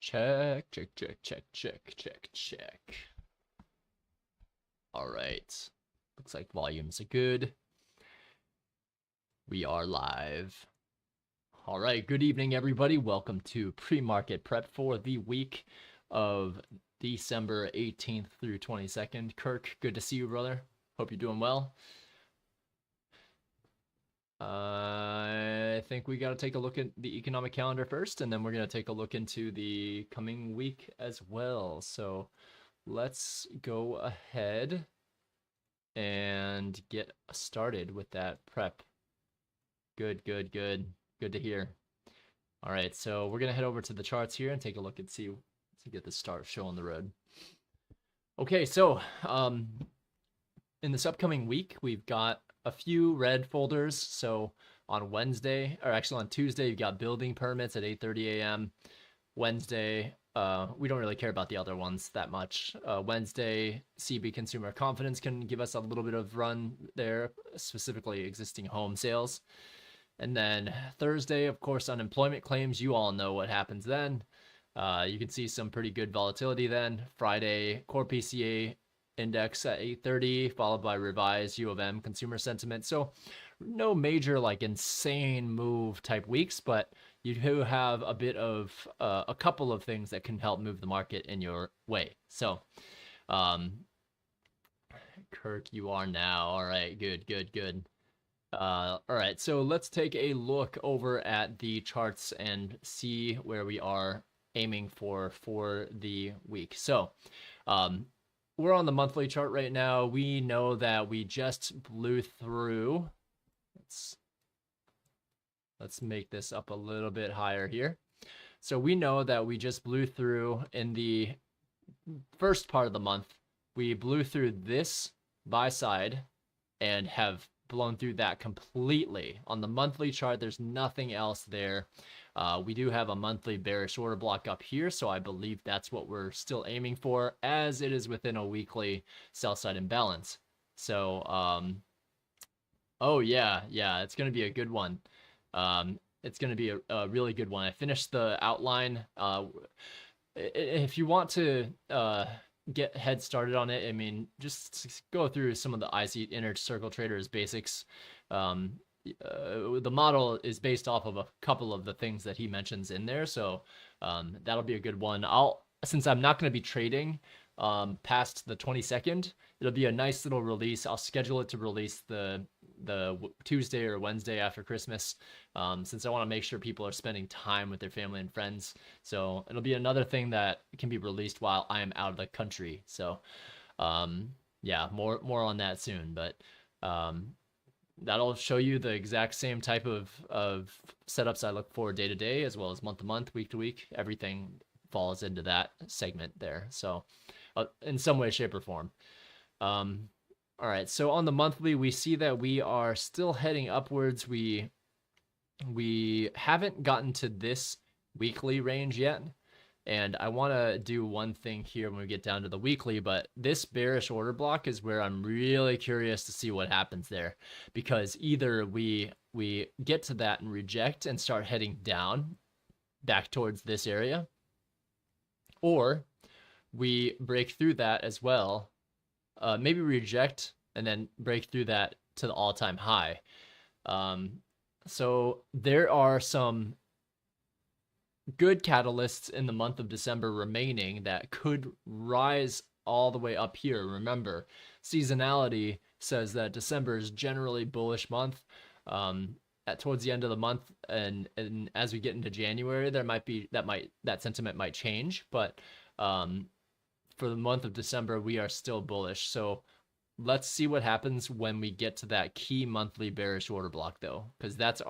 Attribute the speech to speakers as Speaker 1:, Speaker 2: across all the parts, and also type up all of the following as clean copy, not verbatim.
Speaker 1: Check, check, check, check, check, check, check. All right. Looks like volumes are good. We are live. All right. Good evening, everybody. Welcome to pre-market prep for the week of December 18th through 22nd. Kirk, good to see you, brother. Hope you're doing well. I think we got to take a look at the economic calendar first, and then we're going to take a look into the coming week as well. So let's go ahead and get started with that prep. Good to hear. All right, so we're gonna head over to the charts here and take a look and see to get the start show on the road. Okay, so in this upcoming week, we've got a few red folders. So on Wednesday, or actually on Tuesday, you've got building permits at 8:30 a.m. Wednesday, we don't really care about the other ones that much. Wednesday, CB consumer confidence can give us a little bit of run there, specifically existing home sales. And then Thursday, of course, unemployment claims. You all know what happens then. You can see some pretty good volatility then. Friday, core PCA index at 8:30, followed by revised U of M consumer sentiment. So no major like insane move type weeks, but you do have a bit of a couple of things that can help move the market in your way. So Kirk, you are now. All right, good. All right, so let's take a look over at the charts and see where we are aiming for the week. So we're on the monthly chart right now. We know that we just blew through. Let's make this up a little bit higher here. So we know that we just blew through in the first part of the month. We blew through this buy side and have blown through that completely. On the monthly chart, there's nothing else there. We do have a monthly bearish order block up here, so I believe that's what we're still aiming for, as it is within a weekly sell side imbalance. So, oh yeah, it's going to be a good one. It's going to be a really good one. I finished the outline. If you want to get head started on it, I mean, just go through some of the IC Inner Circle Traders basics. The model is based off of a couple of the things that he mentions in there, so that'll be a good one. Since I'm not going to be trading past the 22nd, it'll be a nice little release. I'll schedule it to release the Tuesday or Wednesday after Christmas, since I want to make sure people are spending time with their family and friends. So it'll be another thing that can be released while I am out of the country. So yeah, more on that soon, but that'll show you the exact same type of setups I look for day to day, as well as month to month, week to week. Everything falls into that segment there. So in some way, shape, or form. All right, so on the monthly, we see that we are still heading upwards. We haven't gotten to this weekly range yet, and I want to do one thing here when we get down to the weekly, but this bearish order block is where I'm really curious to see what happens there, because either we get to that and reject and start heading down back towards this area, or we break through that as well. Maybe reject and then break through that to the all-time high. So there are some good catalysts in the month of December remaining that could rise all the way up here. Remember, seasonality says that December is generally bullish month. Towards the end of the month, and as we get into January, there might be that sentiment might change, but for the month of December, we are still bullish. So let's see what happens when we get to that key monthly bearish order block, though, because that's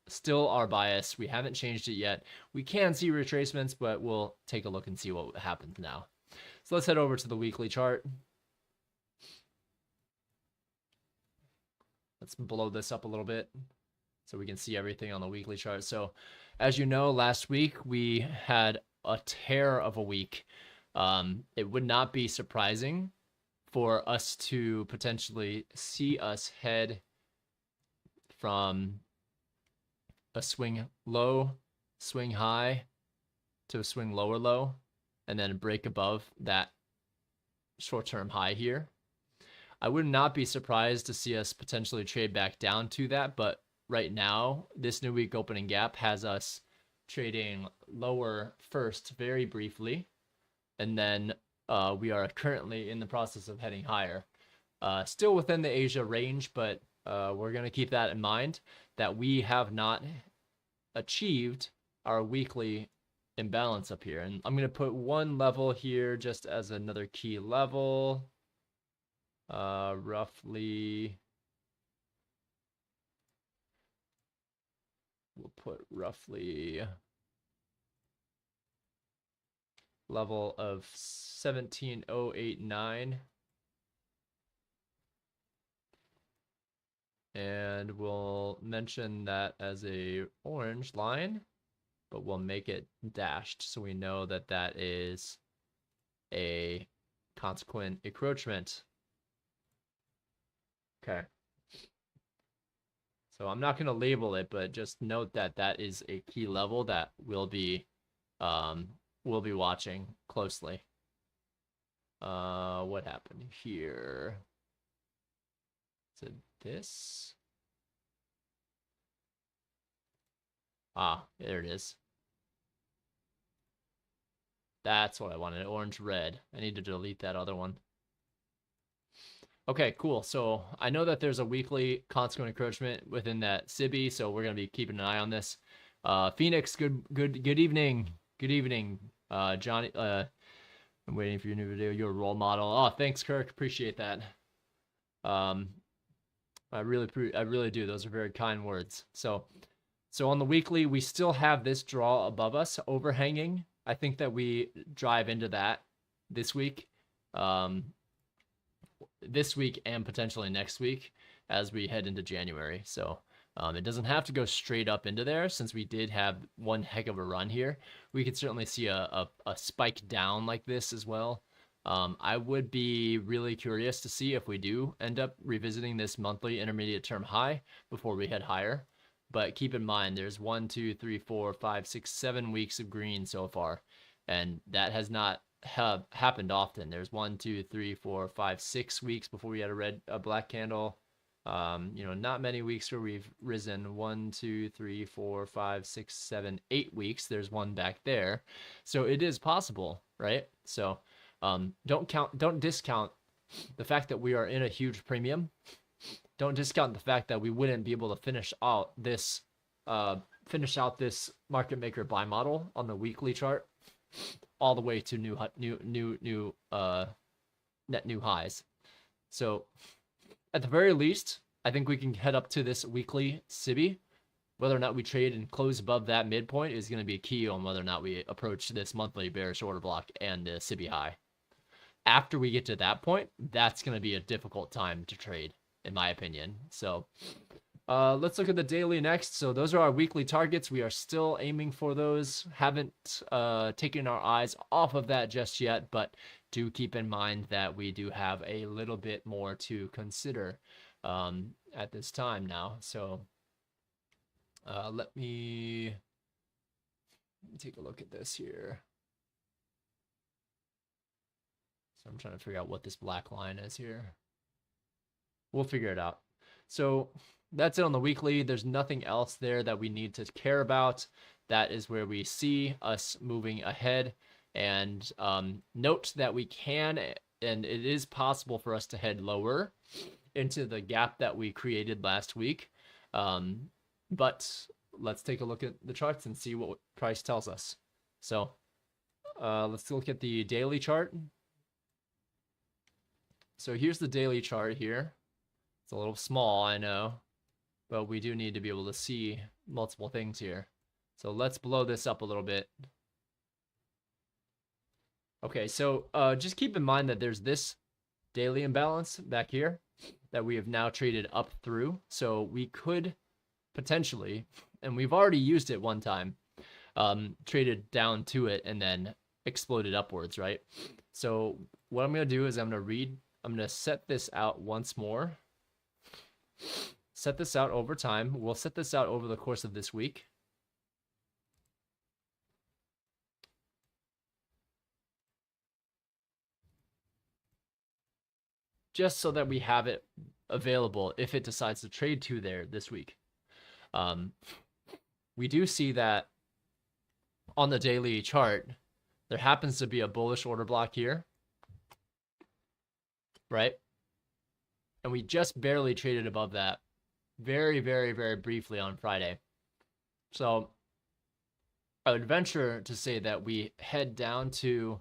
Speaker 1: still our bias. We haven't changed it yet. We can see retracements, but we'll take a look and see what happens now. So let's head over to the weekly chart. Let's blow this up a little bit so we can see everything on the weekly chart. So as you know, last week we had a tear of a week. It would not be surprising for us to potentially see us head from a swing low, swing high, to swing lower low and then break above that short-term high here. I would not be surprised to see us potentially trade back down to that, but right now, this new week opening gap has us trading lower first very briefly, and then we are currently in the process of heading higher. Still within the Asia range, but we're going to keep that in mind, that we have not achieved our weekly imbalance up here. And I'm going to put one level here just as another key level. Roughly, we'll put roughly level of 17,089. And we'll mention that as a orange line, but we'll make it dashed so we know that that is a consequent encroachment. Okay. So I'm not going to label it, but just note that that is a key level that we'll be watching closely. What happened here? Is it this? Ah, there it is. That's what I wanted, orange red. I need to delete that other one. Okay, cool. So I know that there's a weekly consequent encroachment within that SIBI, so we're gonna be keeping an eye on this. Phoenix, good evening. Good evening. Johnny, I'm waiting for your new video. You're a role model. Oh, thanks, Kirk. Appreciate that. I really do. Those are very kind words. So on the weekly, we still have this draw above us overhanging. I think that we drive into that this week. This week and potentially next week as we head into January. So it doesn't have to go straight up into there, since we did have one heck of a run here. We could certainly see a spike down like this as well. I would be really curious to see if we do end up revisiting this monthly intermediate term high before we head higher. But keep in mind, there's 1, 2, 3, 4, 5, 6, 7 weeks of green so far, and that has not happened often. There's 1, 2, 3, 4, 5, 6 weeks before we had a black candle. Not many weeks where we've risen. 1, 2, 3, 4, 5, 6, 7, 8 weeks. There's one back there, so it is possible, right? So don't discount the fact that we are in a huge premium. Don't discount the fact that we wouldn't be able to finish out this market maker buy model on the weekly chart all the way to net new highs. So at the very least, I think we can head up to this weekly SIBI. Whether or not we trade and close above that midpoint is going to be key on whether or not we approach this monthly bearish order block and the SIBI high. After we get to that point, that's going to be a difficult time to trade, in my opinion. So let's look at the daily next. So those are our weekly targets. We are still aiming for those. Haven't taken our eyes off of that just yet, but do keep in mind that we do have a little bit more to consider at this time now. So let me take a look at this here. So I'm trying to figure out what this black line is here. We'll figure it out. So that's it on the weekly. There's nothing else there that we need to care about. That is where we see us moving ahead. And note that we can, and it is possible for us to head lower into the gap that we created last week. But let's take a look at the charts and see what price tells us. So let's look at the daily chart. So here's the daily chart here. It's a little small, I know, but we do need to be able to see multiple things here. So let's blow this up a little bit. Okay, so just keep in mind that there's this daily imbalance back here that we have now traded up through. So we could potentially, and we've already used it one time, traded down to it and then exploded upwards, right? So what I'm going to do is I'm going to set this out once more. Set this out over time. We'll set this out over the course of this week. just so that we have it available if it decides to trade to there this week. We do see that on the daily chart, there happens to be a bullish order block here, right? And we just barely traded above that very, very, very briefly on Friday. So I would venture to say that we head down to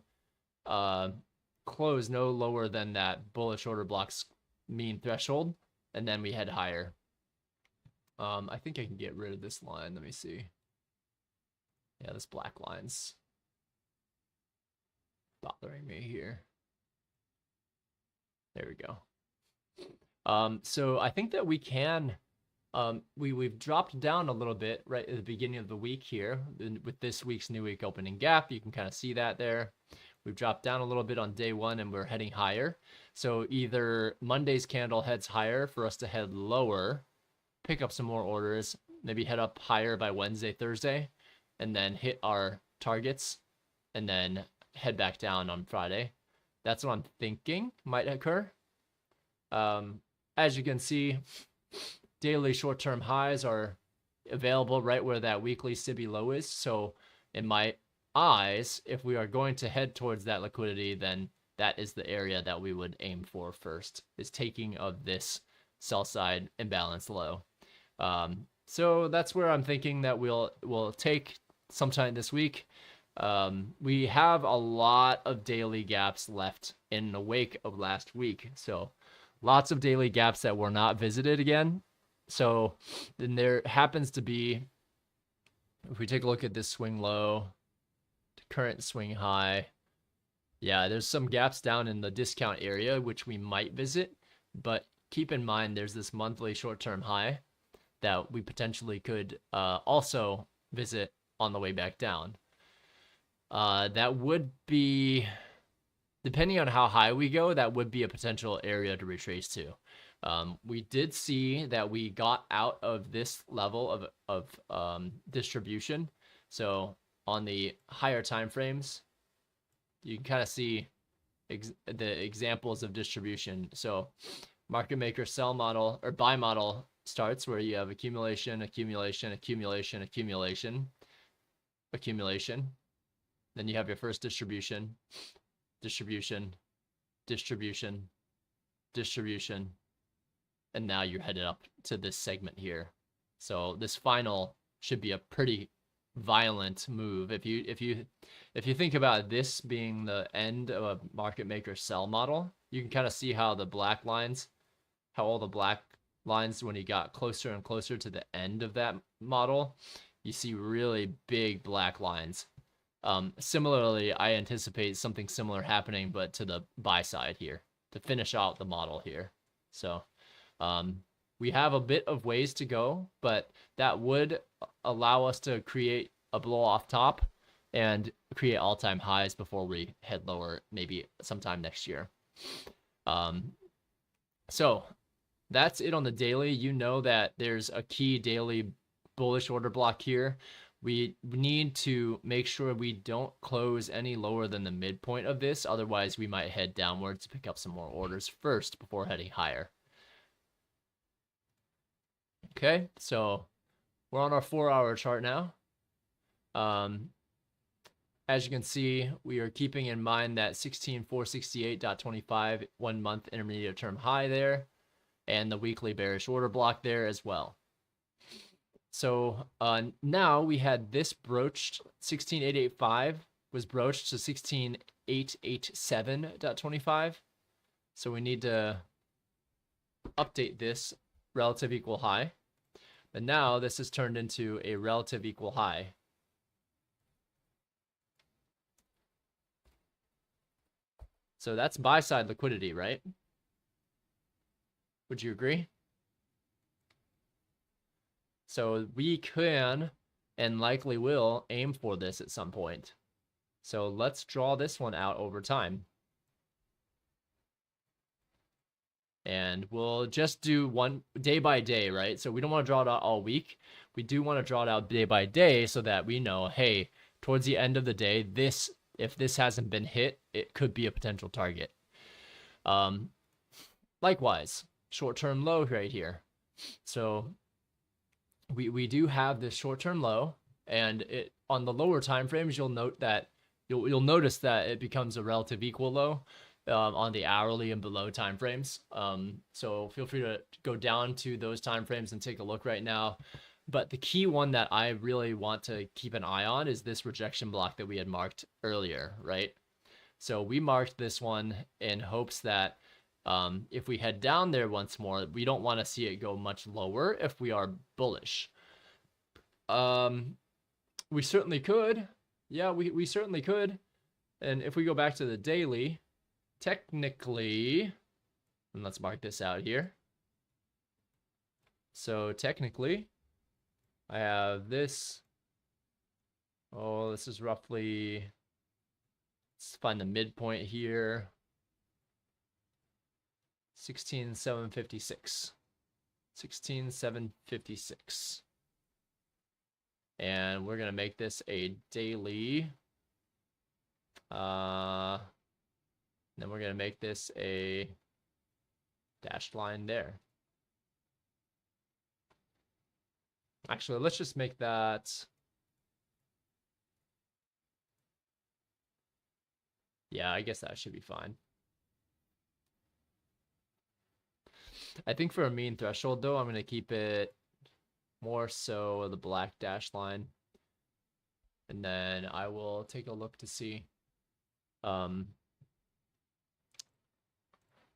Speaker 1: close no lower than that bullish order block's mean threshold, and then we head higher. I think I can get rid of this line. Let me see. Yeah, this black line's bothering me here. There we go. So I think that we can, we've dropped down a little bit right at the beginning of the week here with this week's new week opening gap. You can kind of see that there. We've dropped down a little bit on day one and we're heading higher. So either Monday's candle heads higher for us to head lower, pick up some more orders, maybe head up higher by Wednesday, Thursday, and then hit our targets and then head back down on Friday. That's what I'm thinking might occur. As you can see, daily short-term highs are available right where that weekly SIBI low is. So in my eyes, if we are going to head towards that liquidity, then that is the area that we would aim for first, is taking of this sell side imbalance low. So that's where I'm thinking that we'll take sometime this week. We have a lot of daily gaps left in the wake of last week. So lots of daily gaps that were not visited again. So then there happens to be, if we take a look at this swing low, current swing high, yeah, there's some gaps down in the discount area, which we might visit. But keep in mind, there's this monthly short-term high that we potentially could also visit on the way back down. That would be, depending on how high we go, that would be a potential area to retrace to. We did see that we got out of this level of distribution. So on the higher time frames, you can kind of see the examples of distribution. So market maker sell model or buy model starts where you have accumulation, accumulation, accumulation, accumulation, accumulation. Then you have your first distribution, distribution, distribution, distribution, and now you're headed up to this segment here. So this final should be a pretty violent move. If you think about this being the end of a market maker sell model, you can kind of see how the black lines, how all the black lines, when you got closer and closer to the end of that model, you see really big black lines. Similarly, I anticipate something similar happening, but to the buy side here to finish out the model here. So we have a bit of ways to go, but that would allow us to create a blow off top and create all-time highs before we head lower, maybe sometime next year. So that's it on the daily. You know that there's a key daily bullish order block here. We need to make sure we don't close any lower than the midpoint of this. Otherwise, we might head downwards to pick up some more orders first before heading higher. Okay, so we're on our 4-hour chart now. As you can see, we are keeping in mind that 16468.25 1 month intermediate term high there, and the weekly bearish order block there as well. So now we had this broached, 16885 was broached to 16887.25. So we need to update this relative equal high. But now this has turned into a relative equal high. So that's buy side liquidity, right? Would you agree? So we can and likely will aim for this at some point. So let's draw this one out over time. And we'll just do one day by day, right? So we don't want to draw it out all week. We do want to draw it out day by day so that we know, hey, towards the end of the day, if this hasn't been hit, it could be a potential target. Likewise, short-term low right here. So we do have this short-term low, and it on the lower time frames, you'll note that you'll notice that it becomes a relative equal low on the hourly and below time frames. So feel free to go down to those time frames and take a look right now. But the key one that I really want to keep an eye on is this rejection block that we had marked earlier, right? So we marked this one in hopes that if we head down there once more, we don't want to see it go much lower if we are bullish. We certainly could. Yeah, we certainly could. And if we go back to the daily, technically, and let's mark this out here. So technically, I have this. Oh, this is roughly, let's find the midpoint here. 16,756. 16,756. And we're going to make this a daily. Then we're going to make this a dashed line there. Actually, let's just make that. Yeah, I guess that should be fine. I think for a mean threshold, though, I'm going to keep it more so the black dash line. And then I will take a look to see.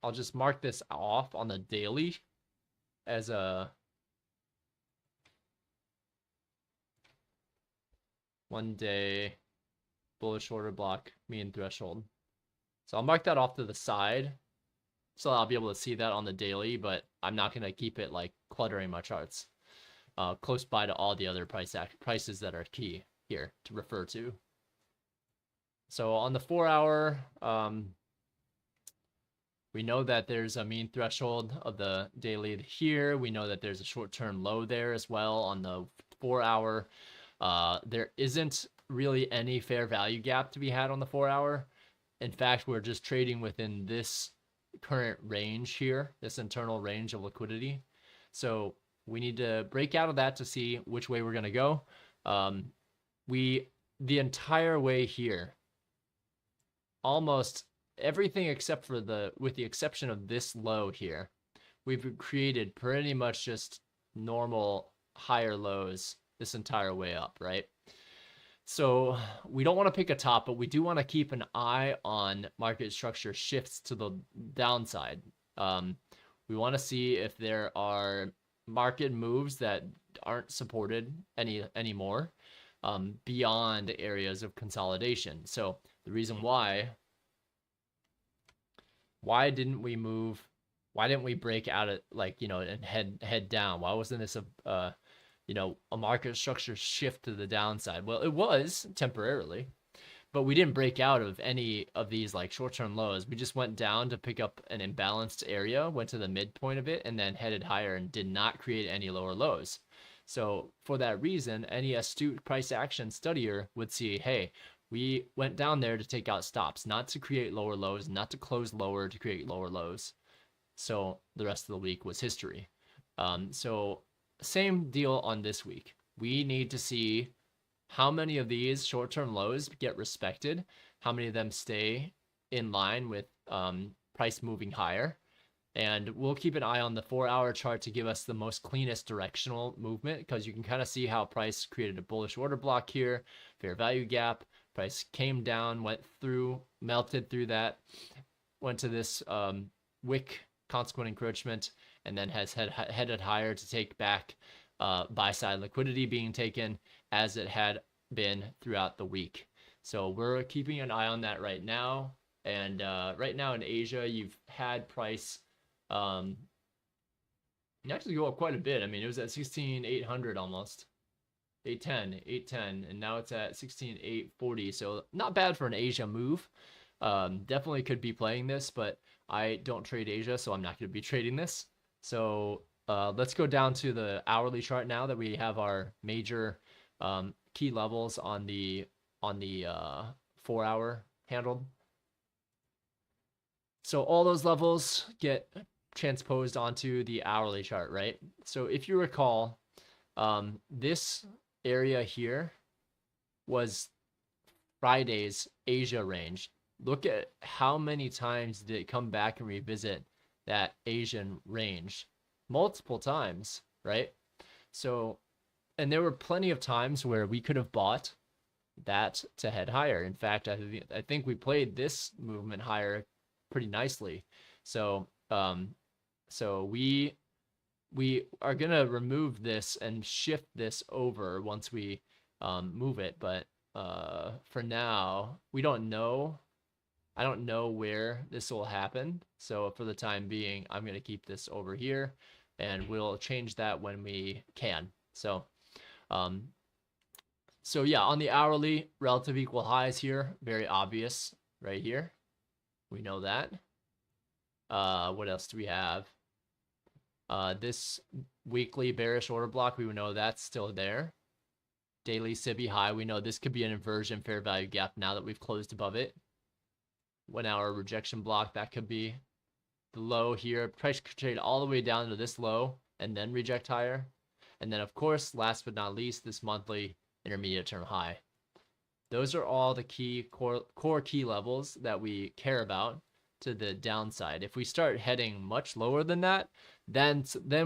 Speaker 1: I'll just mark this off on the daily as a 1 day bullish order block mean threshold. So I'll mark that off to the side. So I'll be able to see that on the daily, but I'm not going to keep it like cluttering my charts. Close by to all the other prices that are key here to refer to. So on the 4 hour, we know that there's a mean threshold of the daily here. We know that there's a short-term low there as well on the 4 hour. There isn't really any fair value gap to be had on the 4 hour. In fact, we're just trading within this current range here, this internal range of liquidity. So we need to break out of that to see which way we're going to go. The entire way here, almost everything except for with the exception of this low here, we've created pretty much just normal higher lows this entire way up, right? So we don't want to pick a top, but we do want to keep an eye on market structure shifts to the downside. We want to see if there are market moves that aren't supported anymore beyond areas of consolidation. So the reason why didn't we move? Why didn't we break out at, like, and head down? Why wasn't this a market structure shift to the downside? Well, it was temporarily, but we didn't break out of any of these like short-term lows. We just went down to pick up an imbalanced area, went to the midpoint of it, and then headed higher and did not create any lower lows. So for that reason, any astute price action studier would see, hey, we went down there to take out stops, not to create lower lows, not to close lower to create lower lows. So the rest of the week was history. So same deal on this week. We need to see how many of these short-term lows get respected, how many of them stay in line with price moving higher. And we'll keep an eye on the 4 hour chart to give us the most cleanest directional movement, because you can kind of see how price created a bullish order block here, fair value gap, price came down, went through, melted through that, went to this wick consequent encroachment, and then has headed higher to take back buy side liquidity being taken as it had been throughout the week. So we're keeping an eye on that right now. And right now in Asia, you've had price actually go up quite a bit. I mean, it was at 16,800 almost, 810, and now it's at 16,840. So not bad for an Asia move. Definitely could be playing this, but I don't trade Asia, so I'm not going to be trading this. So let's go down to the hourly chart now that we have our major key levels on the 4 hour handled. So all those levels get transposed onto the hourly chart, right? So if you recall, this area here was Friday's Asia range. Look at how many times did it come back and revisit that Asian range? Multiple times, right? So, and there were plenty of times where we could have bought that to head higher. In fact, I think we played this movement higher pretty nicely. So, so we are gonna remove this and shift this over once we move it. But for now, we don't know. I don't know where this will happen. So for the time being, I'm gonna keep this over here, and we'll change that when we can. So, so yeah, on the hourly, relative equal highs here, very obvious right here. We know that. What else do we have? This weekly bearish order block, we know that's still there. Daily SIBI high, we know this could be an inversion fair value gap now that we've closed above it. 1 hour rejection block, that could be the low here. Price could trade all the way down to this low and then reject higher. And then, of course, last but not least, this monthly intermediate term high. Those are all the key core key levels that we care about to the downside. If we start heading much lower than that, then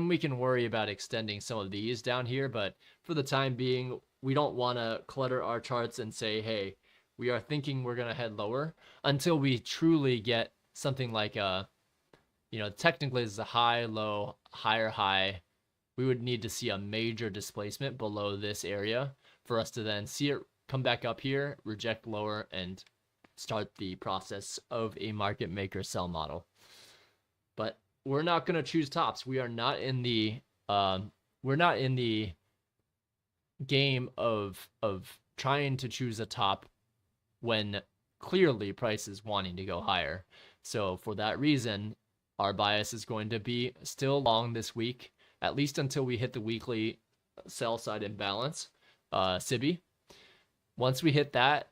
Speaker 1: we can worry about extending some of these down here. But for the time being, we don't want to clutter our charts and say, hey, we are thinking we're going to head lower until we truly get something like a, you know, technically it's a high, low, higher, high. We would need to see a major displacement below this area for us to then see it come back up here, reject lower, and start the process of a market maker sell model. But we're not going to choose tops. We are not in the game of trying to choose a top when clearly price is wanting to go higher. So for that reason, our bias is going to be still long this week, at least until we hit the weekly sell side imbalance, SIBI. Once we hit that,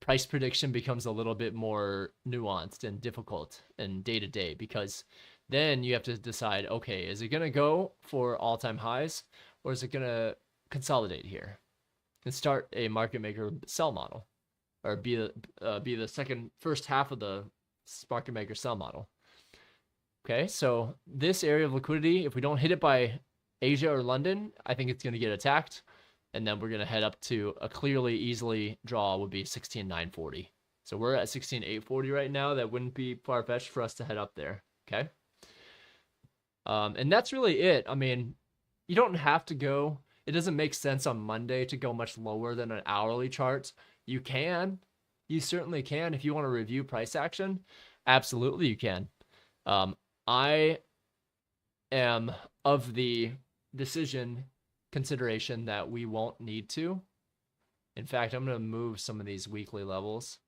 Speaker 1: price prediction becomes a little bit more nuanced and difficult and day to day, because then you have to decide, okay, is it going to go for all-time highs, or is it going to consolidate here and start a market maker sell model, or be the first half of the market maker sell model? Okay, so this area of liquidity, if we don't hit it by Asia or London, I think it's going to get attacked. And then we're going to head up to a clearly, easily draw would be 16,940. So we're at 16,840 right now. That wouldn't be far-fetched for us to head up there. Okay. And that's really it. I mean, you don't have to go. It doesn't make sense on Monday to go much lower than an hourly chart. You can. You certainly can. If you want to review price action, absolutely you can. I am of the consideration that we won't need to. In fact, I'm going to move some of these weekly levels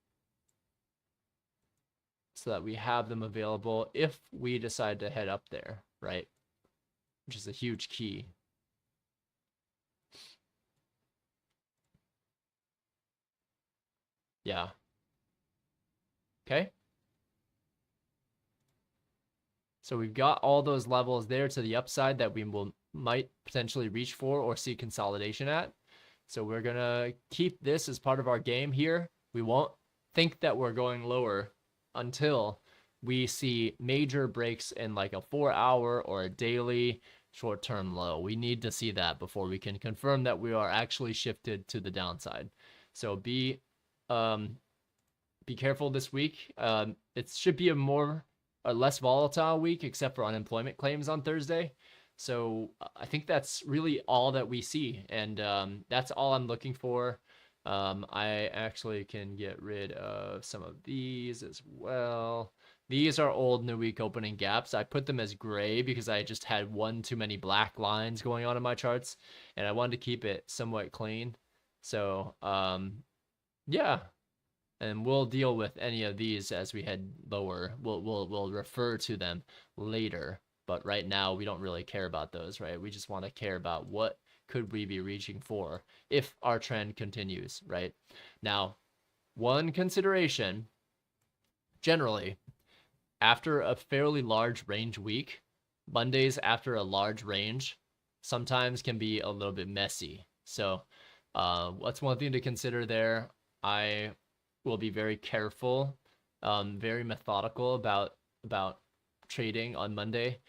Speaker 1: so that we have them available if we decide to head up there, right? Which is a huge key. Yeah. Okay. So we've got all those levels there to the upside that we might potentially reach for or see consolidation at. So we're going to keep this as part of our game here. We won't think that we're going lower until we see major breaks in like a 4-hour or a daily short-term low. We need to see that before we can confirm that we are actually shifted to the downside. So be careful this week. It should be a less volatile week, except for unemployment claims on Thursday. So I think that's really all that we see, and that's all I'm looking for. I actually can get rid of some of these as well. These are old new week opening gaps. I put them as gray because I just had one too many black lines going on in my charts, and I wanted to keep it somewhat clean. So yeah, and we'll deal with any of these as we head lower. We'll refer to them later, but right now we don't really care about those, right? We just want to care about what could we be reaching for if our trend continues, right? Now, one consideration, generally, after a fairly large range week, Mondays after a large range sometimes can be a little bit messy. So that's one thing to consider there. I will be very careful, very methodical about trading on Monday,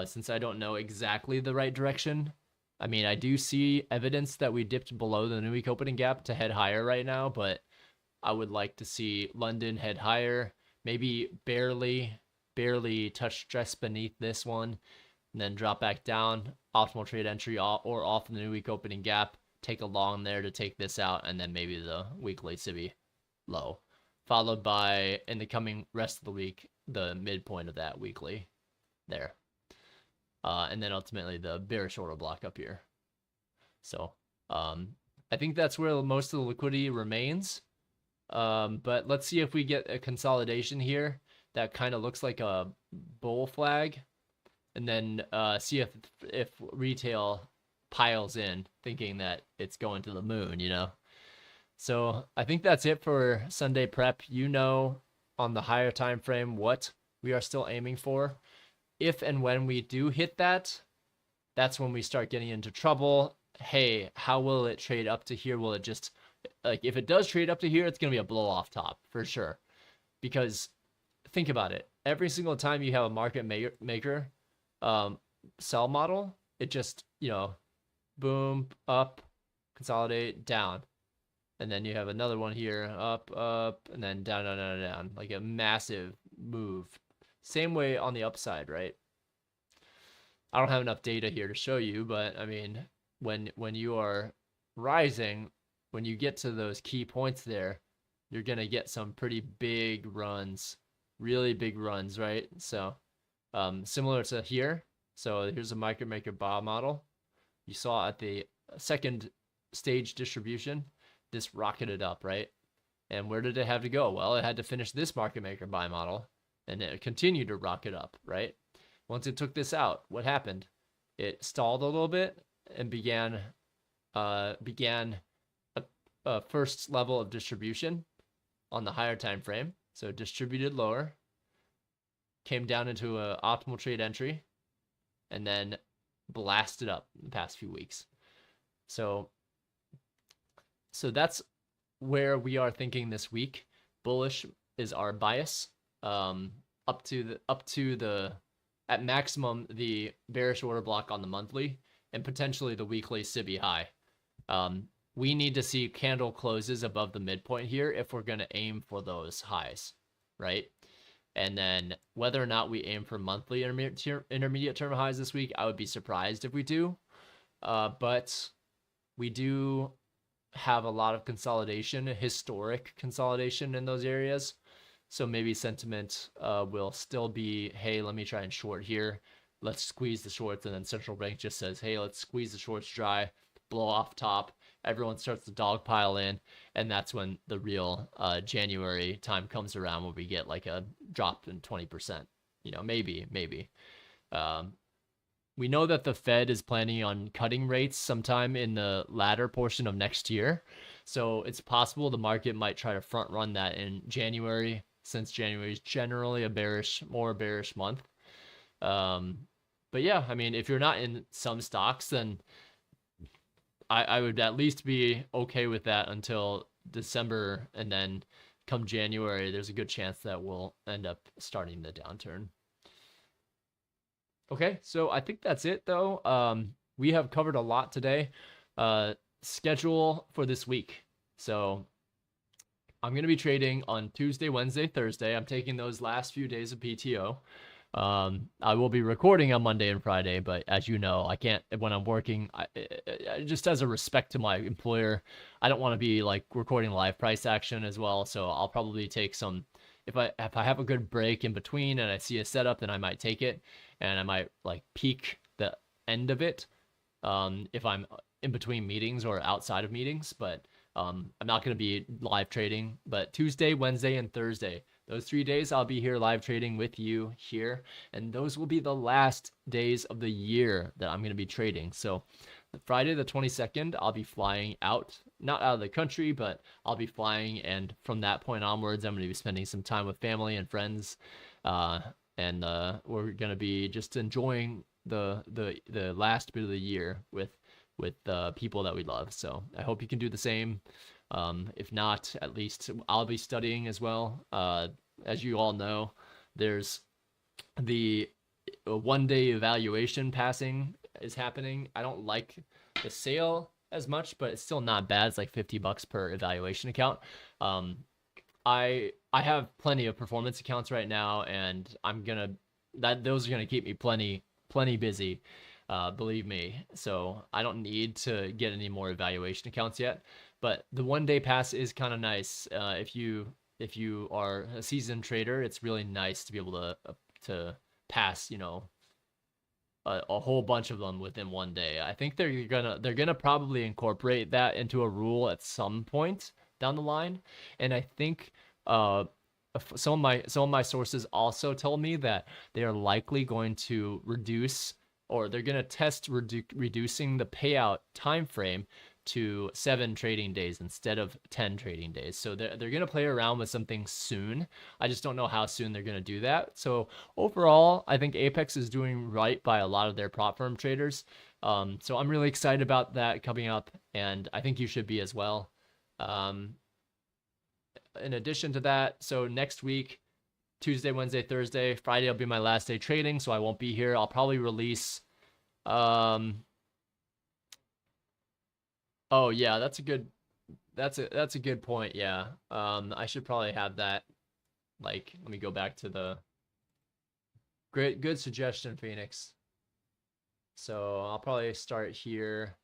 Speaker 1: since I don't know exactly the right direction. I mean, I do see evidence that we dipped below the new week opening gap to head higher right now, but I would like to see London head higher, maybe barely touch just beneath this one, and then drop back down, optimal trade entry or off the new week opening gap, take a long there to take this out, and then maybe the weekly SIBI low, followed by, in the coming rest of the week, the midpoint of that weekly there. And then ultimately the bearish order block up here. So I think that's where most of the liquidity remains. But let's see if we get a consolidation here that kind of looks like a bull flag, and then see if retail piles in thinking that it's going to the moon, you know. So I think that's it for Sunday prep. You know, on the higher time frame what we are still aiming for. If and when we do hit that, that's when we start getting into trouble. Hey, how will it trade up to here? Will it just, like, if it does trade up to here, it's going to be a blow off top for sure. Because think about it. Every single time you have a market maker sell model, it just, you know, boom, up, consolidate, down. And then you have another one here, up, and then down, down, down, down, like a massive move. Same way on the upside, right? I don't have enough data here to show you, but I mean, when you are rising, when you get to those key points there, you're going to get some pretty big runs, really big runs, right? So similar to here. So here's a market maker buy model. You saw at the second stage distribution, this rocketed up, right? And where did it have to go? Well, it had to finish this market maker buy model, and it continued to rocket up, right? Once it took this out, what happened? It stalled a little bit and began a first level of distribution on the higher time frame. So it distributed lower, came down into an optimal trade entry, and then blasted up the past few weeks. So that's where we are thinking this week. Bullish is our bias. Up to the at maximum the bearish order block on the monthly, and potentially the weekly SIBI high. We need to see candle closes above the midpoint here if we're going to aim for those highs, right? And then whether or not we aim for monthly intermediate term highs this week, I would be surprised if we do. But we do have a lot of consolidation, historic consolidation in those areas. So maybe sentiment will still be, hey, let me try and short here. Let's squeeze the shorts. And then central bank just says, hey, let's squeeze the shorts dry, blow off top. Everyone starts to dogpile in. And that's when the real January time comes around, when we get like a drop in 20%. You know, maybe. We know that the Fed is planning on cutting rates sometime in the latter portion of next year. So it's possible the market might try to front run that in January, since January is generally a more bearish month. But yeah, I mean, if you're not in some stocks, then I would at least be okay with that until December, and then come January, there's a good chance that we'll end up starting the downturn. Okay, so I think that's it though. We have covered a lot today. Schedule for this week. So I'm going to be trading on Tuesday, Wednesday, Thursday. I'm taking those last few days of PTO. I will be recording on Monday and Friday, but as you know, I can't, when I'm working, just as a respect to my employer, I don't want to be like recording live price action as well. So I'll probably take some, if I have a good break in between and I see a setup, then I might take it, and I might like peak the end of it if I'm in between meetings or outside of meetings. But I'm not going to be live trading. But Tuesday, Wednesday, and Thursday, those 3 days, I'll be here live trading with you here. And those will be the last days of the year that I'm going to be trading. So Friday the 22nd, I'll be flying out, not out of the country, but I'll be flying. And from that point onwards, I'm going to be spending some time with family and friends uh, and we're gonna be just enjoying the last bit of the year with people that we love. So I hope you can do the same. If not, at least I'll be studying as well. As you all know, there's the 1 day evaluation passing is happening. I don't like the sale as much, but it's still not bad. It's like $50 per evaluation account. I have plenty of performance accounts right now, and those are gonna keep me plenty busy. Believe me. So I don't need to get any more evaluation accounts yet. But the 1 day pass is kind of nice. If you are a seasoned trader, it's really nice to be able to pass, a whole bunch of them within 1 day. I think they're gonna probably incorporate that into a rule at some point down the line. And I think some of my sources also told me that they are likely going to reduce, or they're going to test reducing the payout time frame to 7 trading days instead of 10 trading days. So they're going to play around with something soon. I just don't know how soon they're going to do that. So overall, I think Apex is doing right by a lot of their prop firm traders. So I'm really excited about that coming up, and I think you should be as well. In addition to that, so next week, Tuesday, Wednesday, Thursday, Friday will be my last day trading, so I won't be here. I'll probably release oh yeah, that's a good point. Yeah. I should probably have that, like, let me go back to the good suggestion, Phoenix. So I'll probably start here.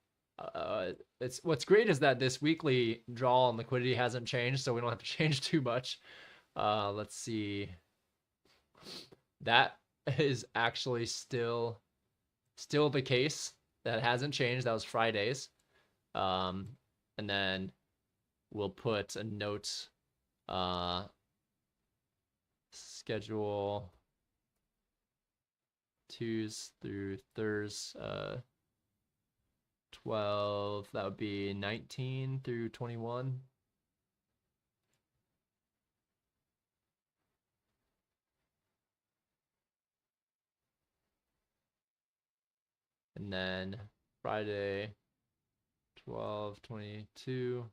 Speaker 1: It's what's great is that this weekly draw and liquidity hasn't changed, so we don't have to change too much. Let's see. That is actually still the case. That hasn't changed. That was Fridays. And then we'll put a note, schedule Tuesdays through Thursdays, 12, that would be 19 through 21. And then Friday, 12/22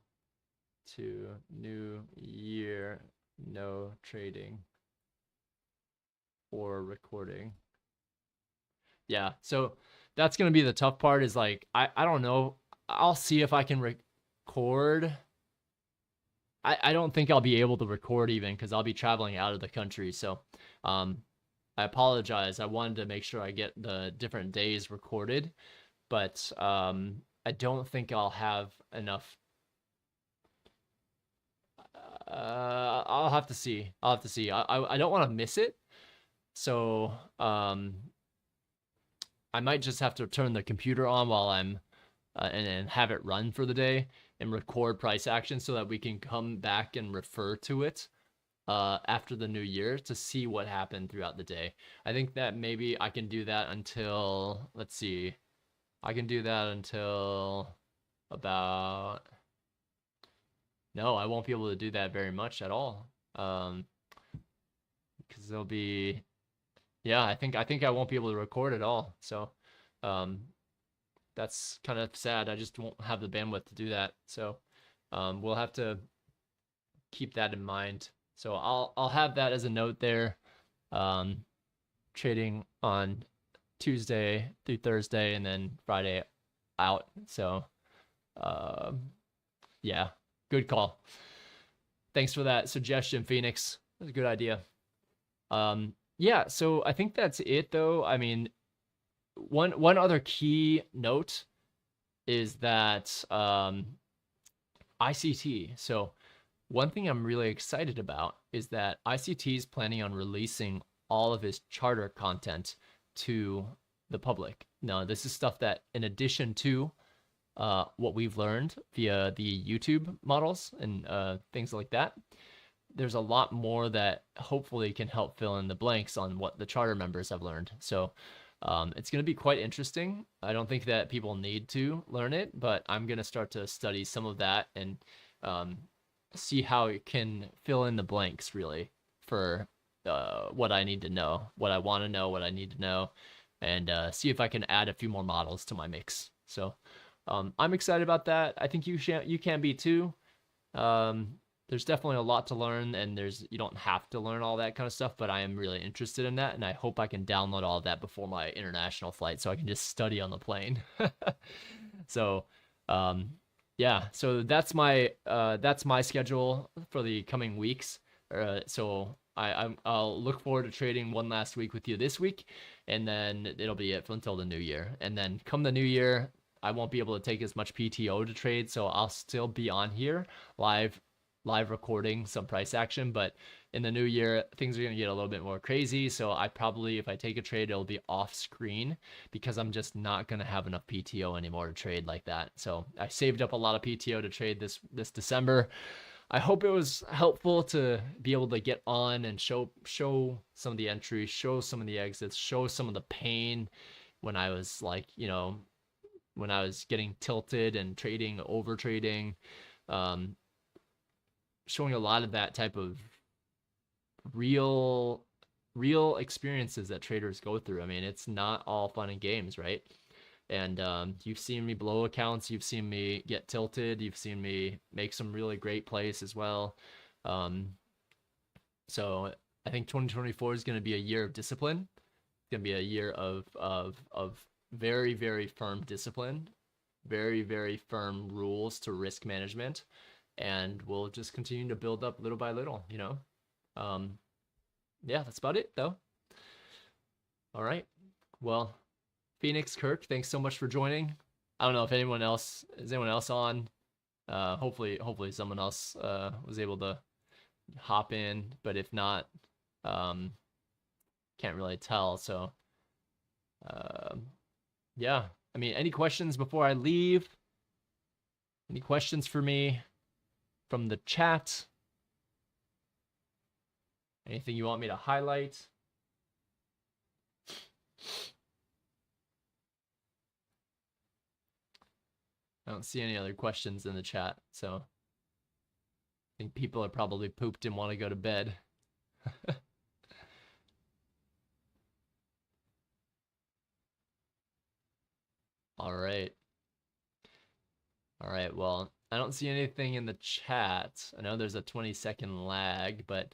Speaker 1: to New Year, no trading or recording. Yeah, so that's gonna be the tough part, is like I don't know. I'll see if I can record. I don't think I'll be able to record even, because I'll be traveling out of the country. So I apologize. I wanted to make sure I get the different days recorded, but I don't think I'll have enough. I'll have to see. I don't want to miss it, so I might just have to turn the computer on while I'm and have it run for the day and record price action, so that we can come back and refer to it after the new year to see what happened throughout the day. I think that maybe I can do that until, let's see, I can do that until about, no, I won't be able to do that very much at all. Because there'll be, yeah, I think I won't be able to record at all. So that's kind of sad. I just won't have the bandwidth to do that. So we'll have to keep that in mind. So I'll have that as a note there. Trading on Tuesday through Thursday, and then Friday out. So yeah, good call. Thanks for that suggestion, Phoenix. That's a good idea. Yeah, so I think that's it though. I mean, one other key note is that ICT. So one thing I'm really excited about is that ICT is planning on releasing all of his charter content to the public. Now, this is stuff that, in addition to what we've learned via the YouTube models and things like that, there's a lot more that hopefully can help fill in the blanks on what the charter members have learned. So it's going to be quite interesting. I don't think that people need to learn it, but I'm going to start to study some of that and see how it can fill in the blanks, really, for what I need to know, what I want to know, what I need to know, and see if I can add a few more models to my mix. So I'm excited about that. I think you can be too. Um, there's definitely a lot to learn, and you don't have to learn all that kind of stuff, but I am really interested in that, and I hope I can download all of that before my international flight so I can just study on the plane. So, um, yeah, so that's my schedule for the coming weeks. So I'll look forward to trading one last week with you this week, and then it'll be it until the new year. And then come the new year, I won't be able to take as much PTO to trade, so I'll still be on here live recording some price action, but in the new year things are going to get a little bit more crazy, so I probably, if I take a trade, it'll be off screen because I'm just not going to have enough PTO anymore to trade like that. So I saved up a lot of PTO to trade this December. I hope it was helpful to be able to get on and show some of the entries, show some of the exits, show some of the pain when I was like, when I was getting tilted and trading, over trading, showing a lot of that type of real experiences that traders go through. I mean, it's not all fun and games, right? And you've seen me blow accounts, you've seen me get tilted, you've seen me make some really great plays as well. So I think 2024 is going to be a year of discipline. It's going to be a year of very, very firm discipline, very, very firm rules to risk management, and we'll just continue to build up little by little, yeah, that's about it though. All right, well, Phoenix, Kirk, thanks so much for joining. I don't know if anyone else on. Hopefully someone else was able to hop in, but if not, can't really tell. So yeah, I mean, any questions before I leave? Any questions for me from the chat? Anything you want me to highlight? I don't see any other questions in the chat, so I think people are probably pooped and want to go to bed. All right. All right, well, I don't see anything in the chat. I know there's a 20-second lag, but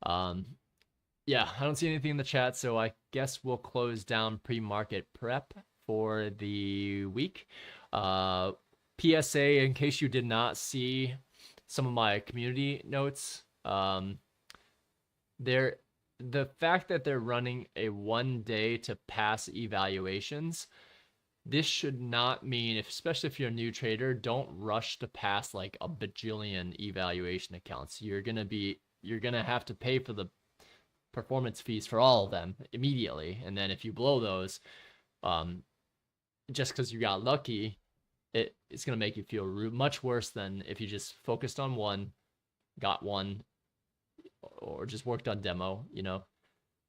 Speaker 1: yeah, I don't see anything in the chat, so I guess we'll close down pre-market prep for the week. PSA, in case you did not see some of my community notes, the fact that they're running a 1 day to pass evaluations, this should not mean, especially if you're a new trader, don't rush to pass like a bajillion evaluation accounts. You're gonna have to pay for the performance fees for all of them immediately, and then if you blow those, just because you got lucky, it's gonna make you feel much worse than if you just focused on one, got one, or just worked on demo.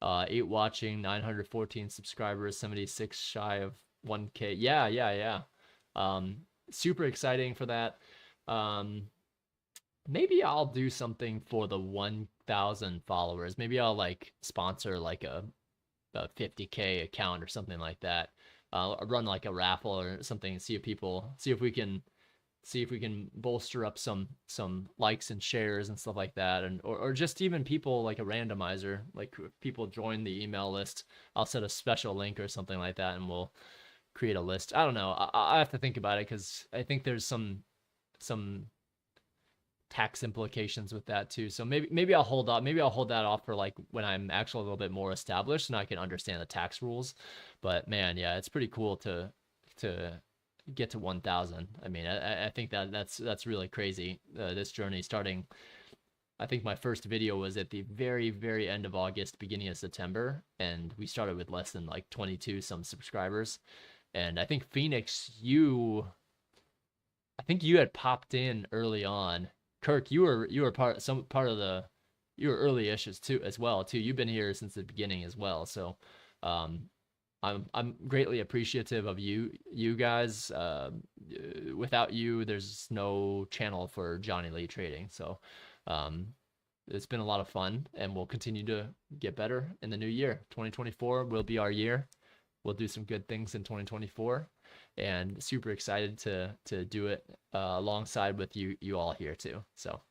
Speaker 1: 8 watching, 914 subscribers, 76 shy of 1K. Yeah. Super exciting for that. Maybe I'll do something for the 1,000 followers. Maybe I'll like sponsor like a 50K account or something like that. Run like a raffle or something and see if we can bolster up some likes and shares and stuff like that, and or just even people, like a randomizer, like if people join the email list, I'll set a special link or something like that, and we'll create a list. I don't know. I have to think about it because I think there's some tax implications with that too. So maybe I'll hold off. Maybe I'll hold that off for like when I'm actually a little bit more established and I can understand the tax rules. But man, yeah, it's pretty cool to get to 1,000. I mean, I think that's really crazy. This journey starting. I think my first video was at the very, very end of August, beginning of September, and we started with less than like 22 some subscribers. And I think Phoenix, you had popped in early on. Kirk, you were you were early-ish as well too. You've been here since the beginning as well. So I'm greatly appreciative of you guys. Without you, there's no channel for Johnny Lee Trading. So it's been a lot of fun, and we'll continue to get better in the new year. 2024 will be our year. We'll do some good things in 2024, and super excited to do it alongside with you all here too. So,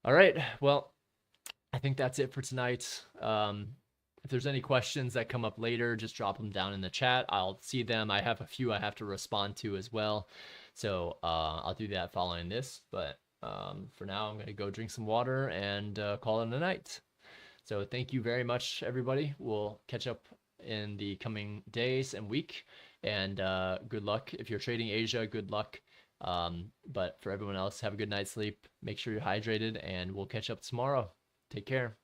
Speaker 1: all right, well, I think that's it for tonight. If there's any questions that come up later, just drop them down in the chat. I'll see them. I have a few I have to respond to as well. So I'll do that following this. But for now, I'm going to go drink some water and call it a night. So thank you very much, everybody. We'll catch up in the coming days and week. And good luck. If you're trading Asia, good luck. But for everyone else, have a good night's sleep. Make sure you're hydrated, and we'll catch up tomorrow. Take care.